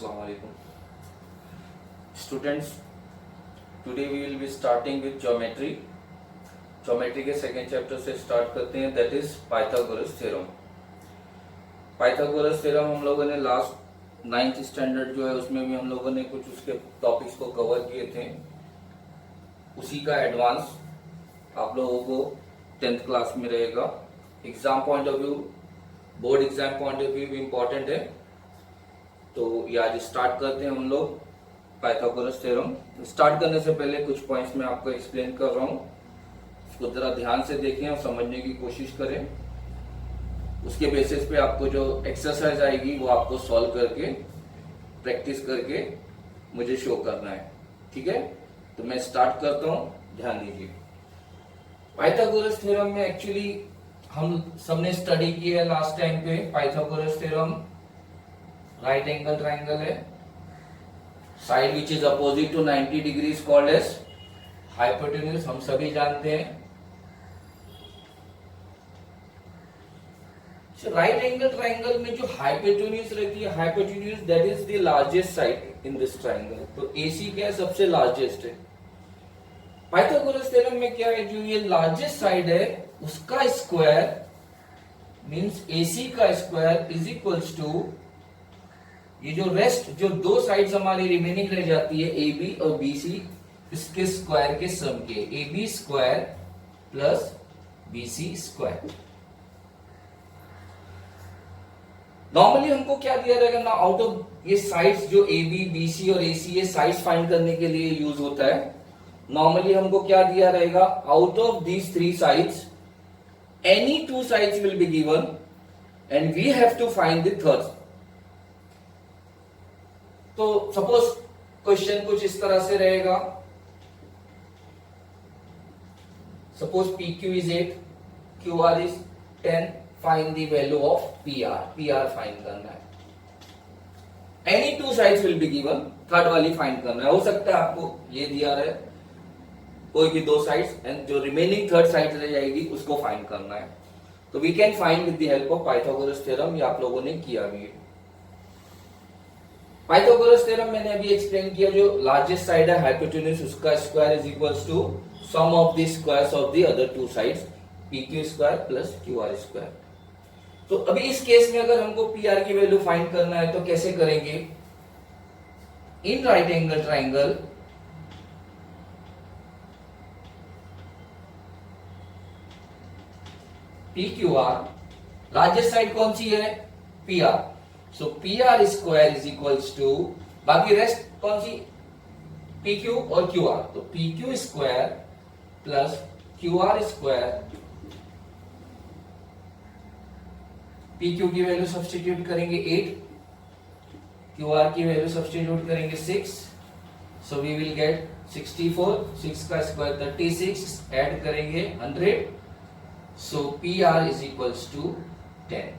Assalamu alaikum. Students, today we will be starting with geometry. Geometry के second chapter से start करते हैं, that is Pythagoras theorem. Pythagoras theorem हम लोगों ने लास्ट 9th स्टैंडर्ड जो है उसमें भी हम लोगों ने कुछ उसके टॉपिक्स को कवर किए थे. उसी का एडवांस आप लोगों को 10th क्लास में रहेगा. Exam point of view, board exam point of view भी इम्पोर्टेंट है. तो ये आज स्टार्ट करते हैं हम लोग पाइथागोरस थ्योरम. स्टार्ट करने से पहले कुछ पॉइंट्स मैं आपको एक्सप्लेन कर रहा हूँ, उसको जरा ध्यान से देखें और समझने की कोशिश करें. उसके बेसिस पे आपको जो एक्सरसाइज आएगी वो आपको सॉल्व करके प्रैक्टिस करके मुझे शो करना है. ठीक है, तो मैं स्टार्ट करता हूँ, ध्यान दीजिए. पाइथागोरस थ्योरम में एक्चुअली हम सबने स्टडी किया है लास्ट टाइम पे. Pythagoras theorem right angle triangle है. Side which is opposite to 90 degree is called as hypotenuse, हम सभी जानते हैं. राइट एंगल ट्राइंगल में जो हाइपोटेन्यूज रहती है, hypotenuse that is the largest side in this triangle. तो एसी क्या है, सबसे लार्जेस्ट है. पाइथागोरस थ्योरम में क्या है, जो ये लार्जेस्ट साइड है उसका स्क्वायर मींस एसी का स्क्वायर इज इक्वल्स टू ये जो रेस्ट जो दो साइड्स हमारी रिमेनिंग रह जाती है ए बी और बी सी, इसके स्क्वायर के सम के. A B square plus B C square. Normally हमको क्या दिया रहेगा ना, आउट ऑफ ये साइड्स जो ए बी बी सी और ए सी, ये साइड्स फाइंड करने के लिए यूज होता है. नॉर्मली हमको क्या दिया रहेगा, out of these three sides any two sides will be given and we have to find the third. तो सपोज क्वेश्चन कुछ इस तरह से रहेगा, suppose P Q is 8, Q R is 10, find the value of P R. P R find करना है. Any two sides will be given, third वाली find करना है. हो सकता है आपको ये दिया रहे कोई भी दो साइड्स एंड जो रिमेनिंग थर्ड साइड रह जाएगी उसको फाइंड करना है. तो we can find with the help of Pythagoras theorem. ये आप लोगों ने किया भी है. पाइथागोरस थ्योरम मैंने अभी एक्सप्लेन किया, जो लार्जेस्ट साइड है हाइपोटेन्यूज उसका square is equals to sum of the squares of the other two sides, P Q square plus Q R square. तो अभी इस केस में अगर हमको पी आर की वैल्यू फाइंड करना है तो कैसे करेंगे. In right angle triangle P Q R, largest side कौन सी है, P R. So P R square is equals to, बाकी रेस्ट कौन सी, पी क्यू और क्यू आर. तो P Q square plus Q R square. P Q की value substitute करेंगे 8, Q are की वैल्यू सब्स्टिट्यूट करेंगे 6. सो वी विल गेट 64, 6 का square 36, add करेंगे 100. So P R is equals to 10.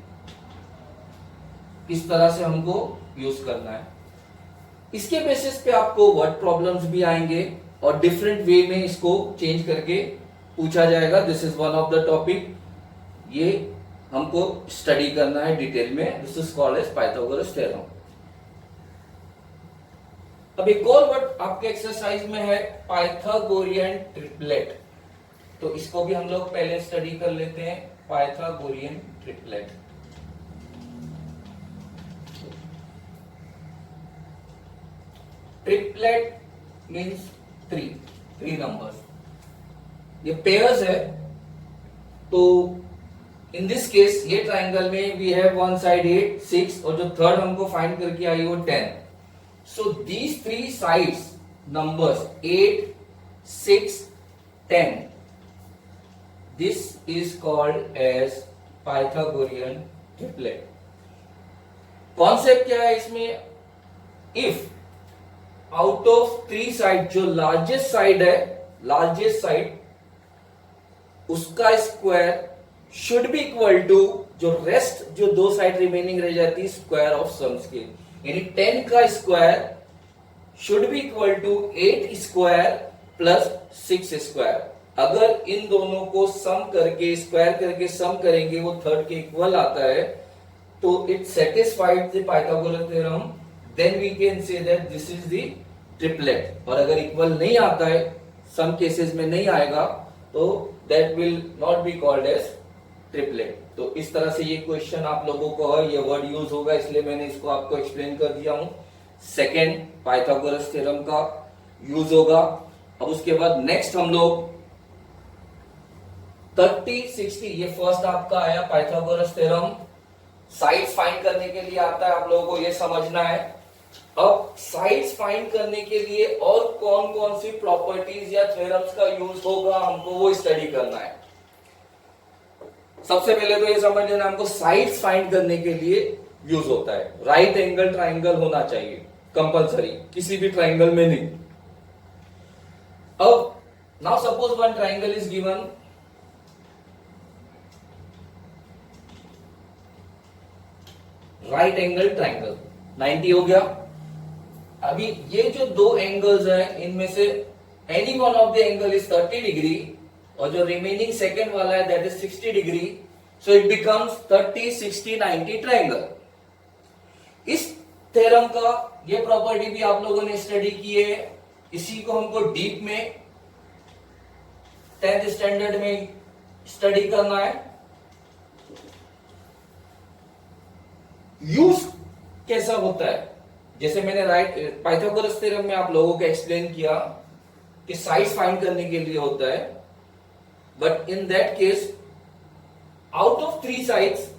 इस तरह से हमको यूज करना है. इसके बेसिस पे आपको वर्ड प्रॉब्लम्स भी आएंगे और डिफरेंट वे में इसको चेंज करके पूछा जाएगा. This is one of the topic, ये हमको स्टडी करना है डिटेल में. This is called as Pythagoras theorem. अब एक और वर्ड आपके एक्सरसाइज में है पाइथागोरियन ट्रिपलेट. तो इसको भी हम लोग पहले स्टडी कर लेते हैं. Pythagorean triplet. Triplet means three numbers. ये पेयर्स है. तो इन दिस केस ये ट्राइंगल में वी हैव वन साइड 8, 6 और जो थर्ड हमको फाइंड करके आई वो 10. So these three sides numbers 8, 6, 10, this is called as Pythagorean triplet. Concept क्या है इसमें, if out of three side जो लार्जेस्ट साइड है, लार्जेस्ट साइड उसका square should be equal to जो रेस्ट जो दो साइड रिमेनिंग रह जाती है स्क्वायर ऑफ सम्स के. यानी 10 का square should be equal to 8 square plus 6 square. अगर इन दोनों को सम करके स्क्वायर करके सम करेंगे वो थर्ड के इक्वल आता है, तो it satisfied the Pythagoras theorem then we can say that this is the triplet. और अगर इक्वल नहीं आता है, सम केसेस में नहीं आएगा, तो that will not be called as triplet. तो इस तरह से ये क्वेश्चन आप लोगों को है, ये वर्ड यूज होगा, इसलिए मैंने इसको आपको एक्सप्लेन कर दिया हूं। सेकेंड, पाइथागोरस थ्योरम का यूज होगा। अब उसके बाद नेक्स्ट हम लोग 30, 60, ये फर्स्ट आपका आया पाइथागोरस थ्योरम। साइड्स फाइंड करने के लिए आता है, आप लोगों को ये समझना है। अब साइड्स फाइंड करने के लिए और कौन कौन सी प्रॉपर्टीज या थ्योरम्स का यूज होगा, हमको वो स्टडी करना है। सबसे पहले तो ये समझ लेना, हमको साइड्स फाइंड करने के लिए यूज होता है राइट एंगल ट्राइंगल होना चाहिए कंपलसरी, किसी भी ट्राइंगल में नहीं। अब now suppose one triangle is given, right angle triangle 90 हो गया। अभी ये जो दो एंगल्स हैं, इनमें से any one of the angle is 30 degree, और जो रिमेनिंग सेकेंड वाला है that is 60 degree. So it becomes 30, 60, 90 triangle. इस थ्योरम का ये प्रॉपर्टी भी आप लोगों ने स्टडी की है, इसी को हमको डीप में 10th स्टैंडर्ड में स्टडी करना है। यूज कैसा होता है, जैसे मैंने राइट पाइथागोरस थ्योरम में आप लोगों को एक्सप्लेन किया कि साइड्स फाइंड करने के लिए होता है, but in that case out of 3 sides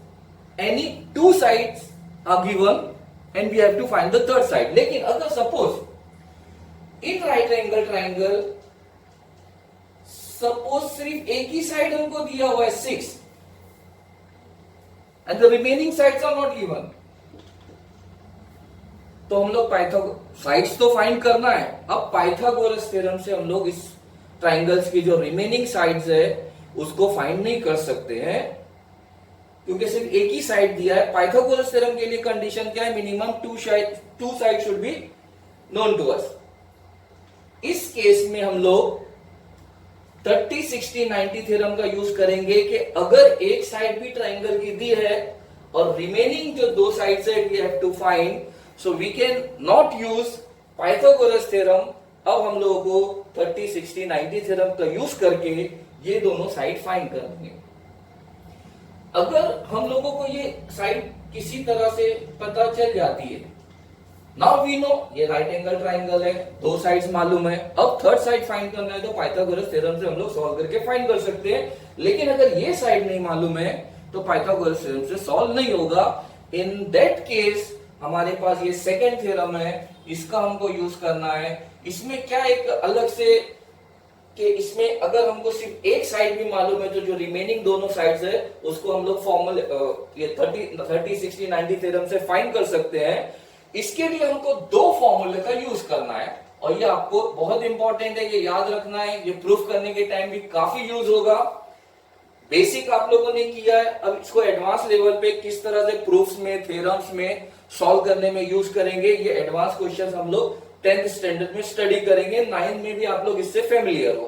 any 2 sides are given and we have to find the third side. लेकिन अगर suppose in right angle triangle suppose सिर्फ एक ही साइड हमको दिया हुआ है 6 and the remaining sides are not given, तो हम लोग साइड्स तो फाइंड करना है। अब पाइथागोरस थ्योरम से हम लोग इस ट्राइंगल्स की जो रिमेनिंग साइड्स है उसको फाइंड नहीं कर सकते हैं, क्योंकि सिर्फ एक ही साइड दिया है। पाइथागोरस थ्योरम के लिए कंडीशन क्या है, minimum 2 side should be known to us. इस केस में हम लोग 30, 60, 90 थ्योरम का यूज करेंगे कि अगर एक साइड भी ट्राइंगल की दी है और रिमेनिंग जो 2 साइड्स है we have to find, so we can not use Pythagoras theorem. अब हम लोगों को 30, 60, 90 थ्योरम का यूज करके ये दोनों साइड फाइंड करनी है। अगर हम लोगों को ये साइड किसी तरह से पता चल जाती है, नाउ वी नो ये राइट एंगल ट्राइंगल है, 2 साइड्स मालूम है, अब थर्ड साइड फाइंड करना है तो पाइथागोरस थ्योरम से हम लोग सॉल्व करके फाइंड कर सकते हैं। लेकिन अगर ये साइड नहीं मालूम है तो पाइथागोरस थ्योरम से सॉल्व नहीं होगा। इन दैट केस हमारे पास ये सेकेंड थ्योरम है, इसका हमको यूज करना है। इसमें क्या एक अलग से कि इसमें अगर हमको सिर्फ एक साइड भी मालूम है तो जो रिमेनिंग दोनों साइड्स है उसको हम लोग फॉर्मल ये 30, 60, 90 थ्योरम से फाइंड कर सकते हैं। इसके लिए हमको 2 फॉर्मूले का यूज करना है, और ये आपको बहुत इंपॉर्टेंट है, ये याद रखना है। ये प्रूफ करने के टाइम भी काफी यूज होगा। बेसिक आप लोगों ने किया है, अब इसको एडवांस लेवल पे किस तरह से प्रूफ्स में, थ्योरम्स में सॉल्व करने में यूज करेंगे, ये एडवांस क्वेश्चंस हम लोग 10th स्टैंडर्ड में स्टडी करेंगे। 9th में भी आप लोग इससे फेमिलियर हो।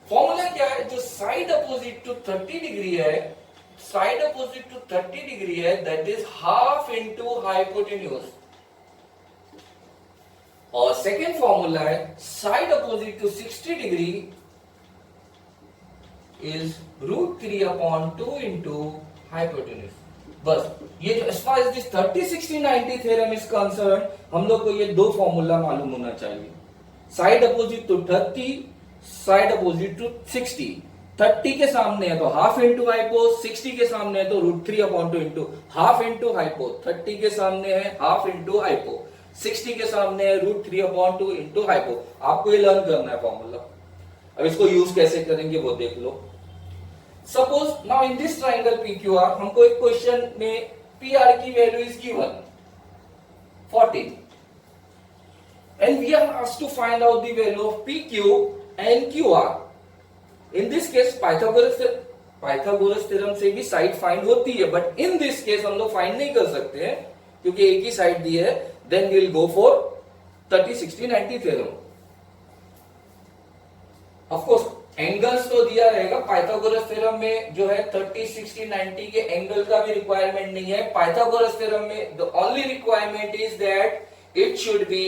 फॉर्मूला क्या है, जो साइड अपोजिट टू 30 डिग्री है, साइड अपोजिट टू 30 डिग्री है, that is half into hypotenuse. और सेकेंड फॉर्मूला है side opposite to 60 degree is √3/2 into hypotenuse. बस ये जो as far as this 30, 60, 90 theorem is concern, हम लोग को ये 2 फॉर्मूला मालूम होना चाहिए। Side opposite to 30, side opposite to 60। 30 के सामने है तो हाफ इंटू हाइपो, 60 के सामने है तो √3/2 इंटू हाफ इंटू हाइपो। 30 के सामने है हाफ इंटू हाइपो, 60 के सामने है √3/2 इंटू हाइपो। आपको ये लर्न करना है फॉर्मूला। अब इसको यूज कैसे करेंगे वो देख लो। Suppose now in this triangle PQR, हमको एक क्वेश्चन में PR की value is given 14 and we are asked to find out the value of PQ and QR. In this case Pythagoras theorem से भी साइड फाइंड होती है, but in this case हम लोग फाइंड नहीं कर सकते हैं क्योंकि एक ही साइड दी है। Then we will go for 30, 60, 90 theorem. Of course angles तो दिया रहेगा, पाइथागोरस थ्योरम में जो है 30, 60, 90 के एंगल का भी रिक्वायरमेंट नहीं है। पाइथागोरस थ्योरम में the only requirement is that it should be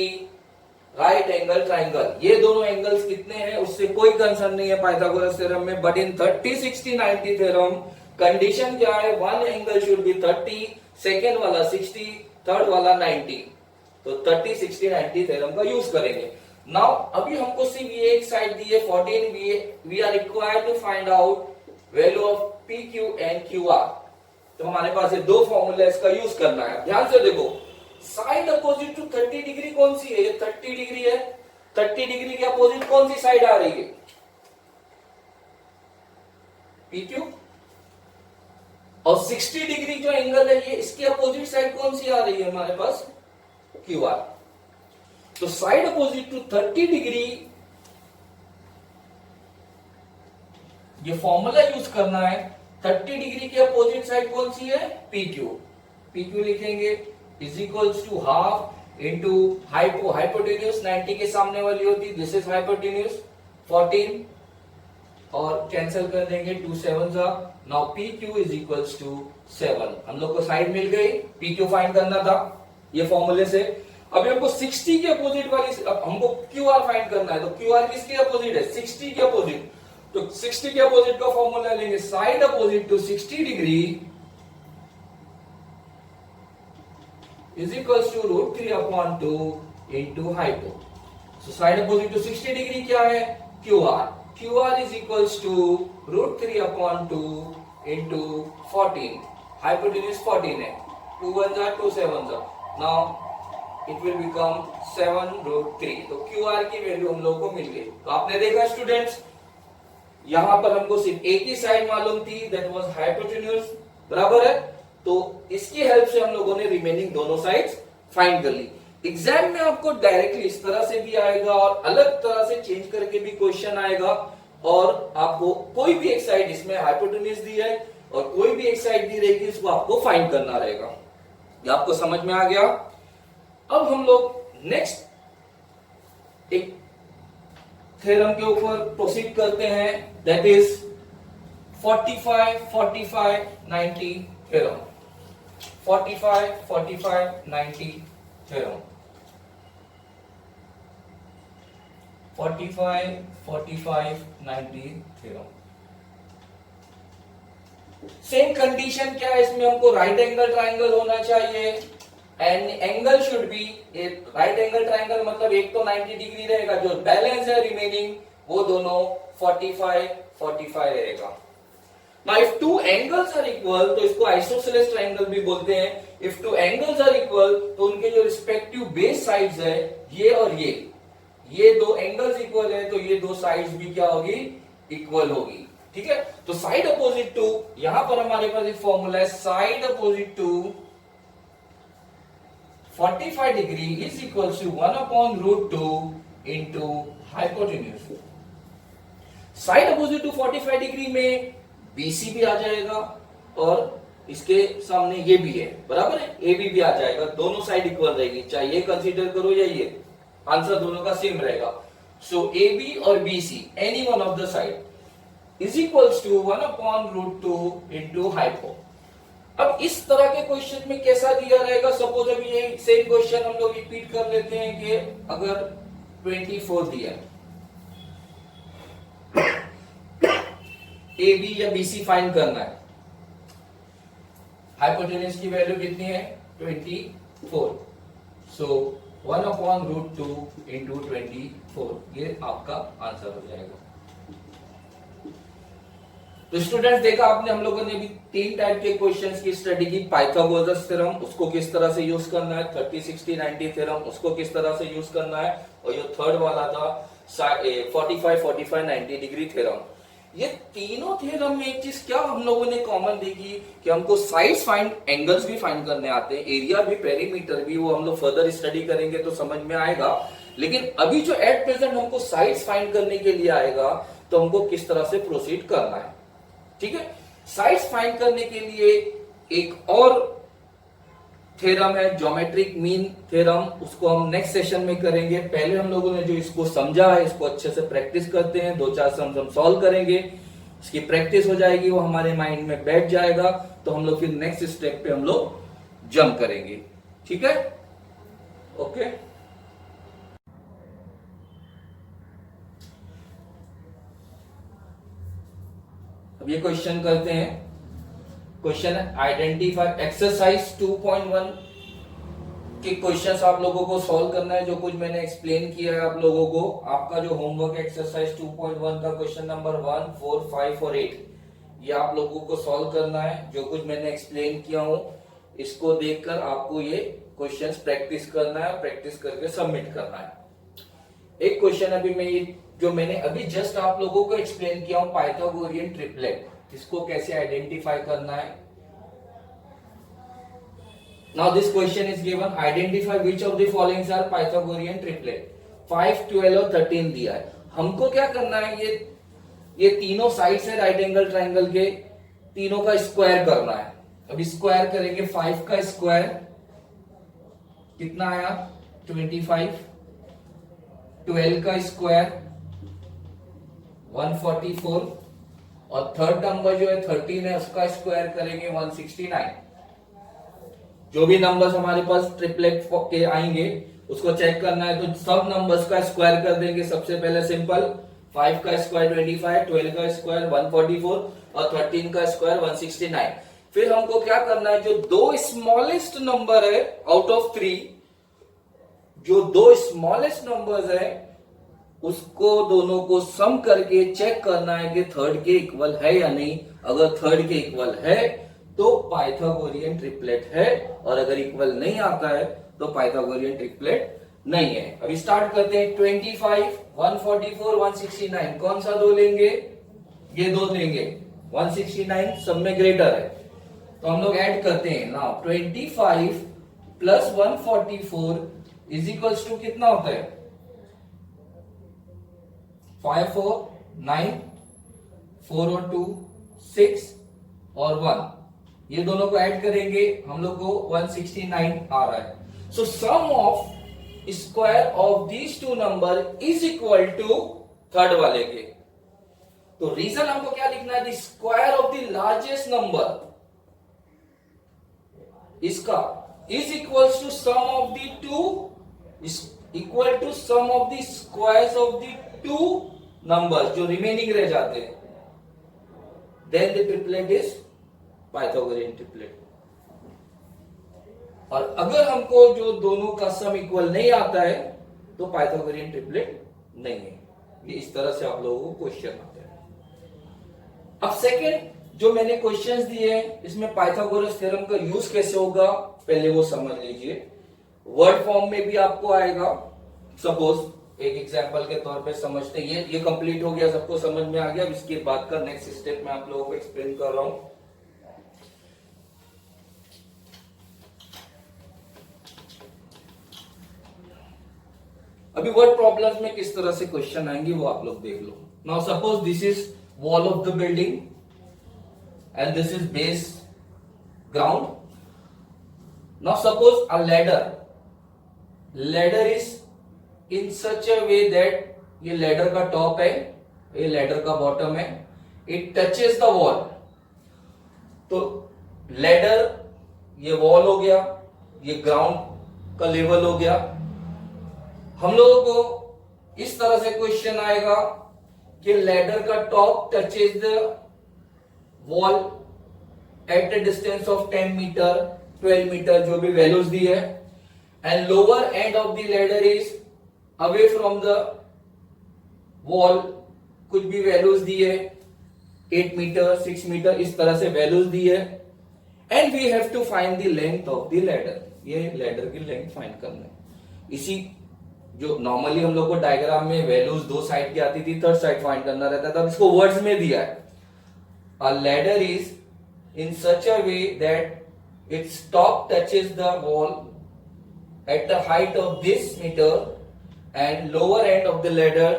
right angle triangle. ये दोनों एंगल्स कितने हैं उससे कोई कंसर्न नहीं है पाइथागोरस थ्योरम में। बट इन 30, 60, 90 थ्योरम कंडीशन क्या है, one angle should be 30, second वाला 60, थर्ड वाला 90। तो 30, 60, 90 थ्योरम का यूज करेंगे। नाउ अभी हमको सिर्फ ये एक साइड दी है 14, we are required to find out value of P Q and Q R. तो हमारे पास ये दो फॉर्मूला इसका यूज करना है। ध्यान से देखो, साइड अपोजिट टू 30 डिग्री कौन सी है, ये 30 डिग्री है। 30 डिग्री के अपोजिट कौन सी साइड आ रही है, पी क्यू। और 60 डिग्री जो एंगल है ये, इसके अपोजिट साइड कौन सी आ रही है हमारे पास, क्यू आर। तो साइड अपोजिट टू 30 डिग्री ये फॉर्मूला यूज करना है। 30 डिग्री के अपोजिट साइड कौन सी है, पी क्यू। पी क्यू लिखेंगे is equals to half into hypotenuse 90 के सामने वाली होती, दिस इज हाइपोटेन्यूज 14 और कैंसिल कर देंगे 2 7 जा। Now P Q is equals to 7। हम लोग को साइड मिल गई, पी क्यू फाइंड करना था ये फॉर्मूले से। अभी हमको 60 के अपोजिट वाली, हमको क्यू आर फाइंड करना है। तो क्यू आर किसके अपोजिट है, 60 के अपोजिट। तो 60 के अपोजिट का फॉर्मूला लेंगे, side opposite to 60 degree is equals to √3/2 into hypo. So side opposite to 60 degree क्या है, QR. QR is equals to √3/2 into 14. Hypotenuse 14 है, 2 1 जा 2 7 जा. Now it will become 7√3. तो QR की वैल्यू हम लोग को मिल गई। तो आपने देखा स्टूडेंट्स, यहां पर हमको सिर्फ एक ही साइड मालूम थी, दैट वाज हाइपोटेन्यूज, बराबर है। तो इसकी हेल्प से हम लोगों ने रिमेनिंग दोनों साइड्स फाइंड कर ली। एग्जाम में आपको डायरेक्टली इस तरह से भी आएगा और अलग तरह से चेंज करके भी क्वेश्चन आएगा। और आपको कोई भी एक साइड, इसमें हाइपोटेन्यूज दी है और कोई भी एक साइड दी रहेगी, इसको आपको फाइंड करना रहेगा। ये आपको समझ में आ गया। अब हम लोग नेक्स्ट एक थ्योरम के ऊपर प्रोसीड करते हैं, that is 45, 45, 90 theorem. 45, 45, 90 theorem. 45, 45, 90 theorem. Same condition क्या है इसमें, हमको राइट एंगल ट्राइंगल होना चाहिए and angle should be right angle triangle, मतलब एक तो 90 डिग्री रहेगा, जो बैलेंस है रिमेनिंग वो दोनों 45, 45 रहेगा। Now if two angles are equal, तो इसको आइसोसेलेस ट्रायंगल भी बोलते हैं। If two angles are equal, तो उनके जो रिस्पेक्टिव बेस साइड्स है, ये और ये दो एंगल्स इक्वल है, तो ये दो साइड्स भी क्या होगी, इक्वल होगी। ठीक है, तो साइड अपोजिट टू, यहां पर हमारे पास एक फॉर्मूला है, side opposite to 45 degree is equal to 1/√2 into hypotenuse. Side opposite to 45 degree में BC भी आ जाएगा और इसके सामने ये भी है, बराबर है, AB भी आ जाएगा, दोनों साइड इक्वल रहेगी, चाहे ये कंसीडर करो या ये, आंसर दोनों का सेम रहेगा। सो AB और BC any one of the side is equals to 1/√2 into hypo. अब इस तरह के क्वेश्चन में कैसा दिया रहेगा, सपोज अभी ये सेम क्वेश्चन हम लोग रिपीट कर लेते हैं कि अगर 24 दिया, AB या BC फाइंड करना है, हाइपोटेन्यूज की वैल्यू कितनी है, 24। सो 1/√2 इंटू 24, ये आपका आंसर हो जाएगा। तो स्टूडेंट्स देखा आपने, हम लोगों ने भी 3 टाइप के क्वेश्चंस की स्टडी की। पाइथागोरस थ्योरम, उसको किस तरह से यूज करना है, 30, 60, 90 थ्योरम, उसको किस तरह से यूज करना है, और ये थर्ड वाला था 45, 45, 90 डिग्री थ्योरम। ये तीनों थ्योरम में एक चीज क्या हम लोगों ने कॉमन देखी कि हमको साइड्स फाइंड, एंगल्स भी फाइंड करने आते हैं, एरिया भी, पेरीमीटर भी, वो हम लोग फर्दर स्टडी करेंगे तो समझ में आएगा। लेकिन अभी जो एट प्रेजेंट हमको साइड्स फाइंड करने के लिए आएगा, तो हमको किस तरह से प्रोसीड करना है। ठीक है, साइड्स फाइंड करने के लिए एक और थ्योरम है ज्योमेट्रिक मीन थ्योरम, उसको हम नेक्स्ट सेशन में करेंगे। पहले हम लोगों ने जो इसको समझा है इसको अच्छे से प्रैक्टिस करते हैं, 2-4 सम्स हम सॉल्व करेंगे, इसकी प्रैक्टिस हो जाएगी, वो हमारे माइंड में बैठ जाएगा, तो हम लोग फिर नेक्स्ट स्टेप पे हम लोग जंप करेंगे। ठीक है, ओके। अब ये क्वेश्चन करते हैं। क्वेश्चन है आइडेंटिफाई, एक्सरसाइज 2.1 के क्वेश्चंस आप लोगों को सॉल्व करना है। जो कुछ मैंने एक्सप्लेन किया है आप लोगों को, आपका जो होमवर्क एक्सरसाइज 2.1 का क्वेश्चन नंबर 1, 4, 5 और 8 ये आप लोगों को सॉल्व करना है। जो कुछ मैंने एक्सप्लेन किया हूं इसको देखकर आपको ये क्वेश्चंस प्रैक्टिस करना है, प्रैक्टिस करके सबमिट करना है। एक क्वेश्चन अभी मैं ये जो मैंने अभी जस्ट आप लोगों को एक्सप्लेन किया हूं, पाइथागोरियन ट्रिपलेट, इसको कैसे आइडेंटिफाई करना है। Now this question is given, identify which of the following are Pythagorean triplet. 5, 12 और 13 दिया है। हमको क्या करना है, ये तीनों साइड से राइट एंगल ट्राइंगल के तीनों का स्क्वायर करना है। अब स्क्वायर करेंगे, 5 का स्क्वायर कितना आया 25, 12 का स्क्वायर 144 और थर्ड नंबर जो है 13 है उसका स्क्वायर करेंगे 169। जो भी नंबर्स हमारे पास ट्रिपलेट के आएंगे उसको चेक करना है, तो सब नंबर्स का स्क्वायर कर देंगे। सबसे पहले सिंपल 5 का स्क्वायर 25, 12 का स्क्वायर 144 और 13 का स्क्वायर 169। फिर हमको क्या करना है, जो दो स्मॉलेस्ट नंबर है आउट ऑफ 3, जो दो स्मॉलेस्ट नंबर्स है उसको दोनों को सम करके चेक करना है कि थर्ड के इक्वल है या नहीं। अगर थर्ड के इक्वल है तो पाइथागोरियन ट्रिपलेट है, और अगर इक्वल नहीं आता है तो पाइथागोरियन ट्रिपलेट नहीं है। अभी स्टार्ट करते हैं। 25, 144, 169 कौन सा दो लेंगे, ये दो लेंगे। 169 सब में ग्रेटर है तो हम लोग ऐड करते हैं। Now 25 plus 144 is equals to कितना होता है 5, 4, 9, 4 और 2 6 और 1, ये दोनों को ऐड करेंगे हम लोग को 169 आ रहा है। So sum of square of these two number is equal to third वाले के। तो रीजन हमको क्या लिखना है, the square of the largest number इसका is equals to sum of the two, equal to sum of the squares of the two numbers जो remaining रह जाते हैं, then the triplet is Pythagorean triplet. और अगर हमको जो दोनों का सम इक्वल नहीं आता है तो पाइथागोरियन ट्रिपलेट नहीं है। ये इस तरह से आप लोगों को क्वेश्चन आते हैं। अब सेकेंड जो मैंने क्वेश्चंस दिए हैं इसमें पाइथागोरस थ्योरम का यूज कैसे होगा पहले वो समझ लीजिए। वर्ड फॉर्म में भी आपको आएगा। सपोज एक एग्जांपल के तौर पे समझते हैं, ये कंप्लीट हो गया, सबको समझ में आ गया। अब इसके बाद का नेक्स्ट स्टेप मैं आप लोगों को एक्सप्लेन कर रहा हूं। अभी वर्ड प्रॉब्लम्स में किस तरह से क्वेश्चन आएंगे वो आप लोग देख लो। Now suppose this is wall of the building and this is base ground. Now suppose a ladder is in such a way that ये लैडर का टॉप है, ये लैडर का बॉटम है, इट टचेस द वॉल। तो ladder ये wall हो गया, ये ग्राउंड का लेवल हो गया। हम लोगों को इस तरह से क्वेश्चन आएगा कि लैडर का top touches the wall at the distance of 10 metre 12 metre जो भी वैल्यूज दी है, and lower end of the ladder is away from the wall, कुछ भी वैल्यूज दी है 8 मीटर 6 मीटर इस तरह से वैल्यूज दी है, and we have to find the length of the ladder. ये लैडर की लेंथ फाइंड करना है। इसी जो नॉर्मली हम लोग को डायग्राम में वैल्यूज दो साइड की आती थी, थर्ड साइड फाइंड करना रहता था, इसको वर्ड्स में दिया है। A ladder is in such a way that it's top touches the wall at the height of this metre and lower end of the ladder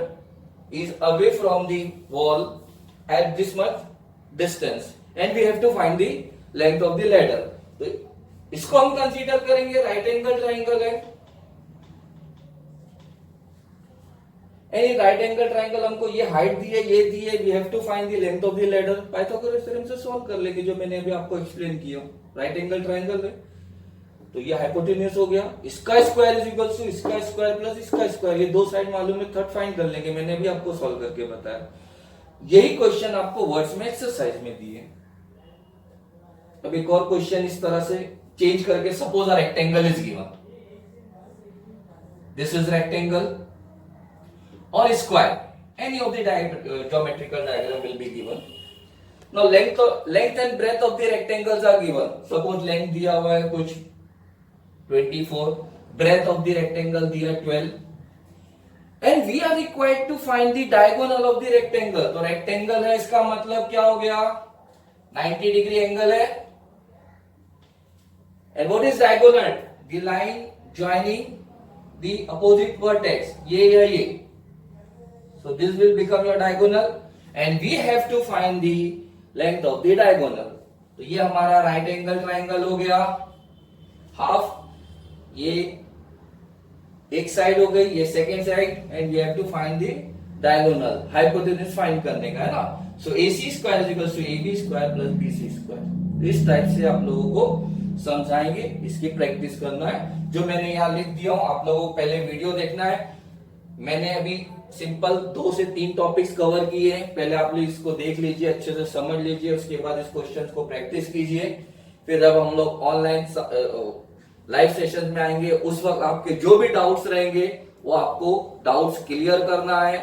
is away from the wall at this much distance, and we have to find the length of the ladder। तो इस इसको हम consider करेंगे right angle triangle है। Any right angle triangle हमको ये height दी है, ये दी है, we have to find the length of the ladder. Pythagoras theorem से सॉल्व कर लेंगे, जो मैंने अभी आपको एक्सप्लेन किया। राइट एंगल ट्राइंगल है तो ये हाइपोटेन्यूज हो गया, इसका स्क्वायर इज इक्वल टू इसका स्क्वायर प्लस इसका स्क्वायर, ये दो साइड मालूम है, थर्ड फाइंड कर लेंगे, मैंने भी आपको सॉल्व करके बताया। यही क्वेश्चन आपको वर्ड्स में एक्सरसाइज में दिए। अब एक और क्वेश्चन इस तरह से चेंज करके, suppose a rectangle is given, this is rectangle or square, any of the geometrical diagram will be given. Now length and breadth of the rectangles are given. Suppose length दिया हुआ है कुछ 24, breadth of the rectangle दिया 12, and we are required to find the diagonal of the rectangle. तो rectangle है, इसका मतलब क्या हो गया, 90 डिग्री एंगल है। And what is diagonal? The line joining the opposite vertex, ये या ये। So this will become your diagonal and we have to find the length of the diagonal. तो ये हमारा राइट एंगल ट्राइंगल हो गया half, ये एक साइड हो गई, ये second side, and we have to find the diagonal, hypotenuse find करने का है ना। So AC square is equal to AB square plus BC square. इस टाइप से आप लोगों को समझाएंगे, इसकी प्रैक्टिस करना है। जो मैंने यहाँ लिख दिया हूं, आप लोगों को पहले वीडियो देखना है। मैंने अभी सिंपल 2 से 3 टॉपिक्स कवर किए हैं, पहले आप लोग इसको देख लीजिए, अच्छे से समझ लीजिए, उसके बाद इस क्वेश्चन को प्रैक्टिस कीजिए। फिर जब हम लोग ऑनलाइन लाइव सेशन में आएंगे, उस वक्त आपके जो भी डाउट्स रहेंगे वो आपको डाउट्स क्लियर करना है।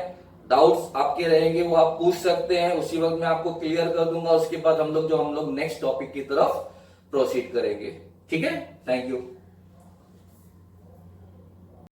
डाउट्स आपके रहेंगे वो आप पूछ सकते हैं, उसी वक्त मैं आपको क्लियर कर दूंगा। उसके बाद हम लोग नेक्स्ट टॉपिक की तरफ प्रोसीड करेंगे। ठीक है, थैंक यू।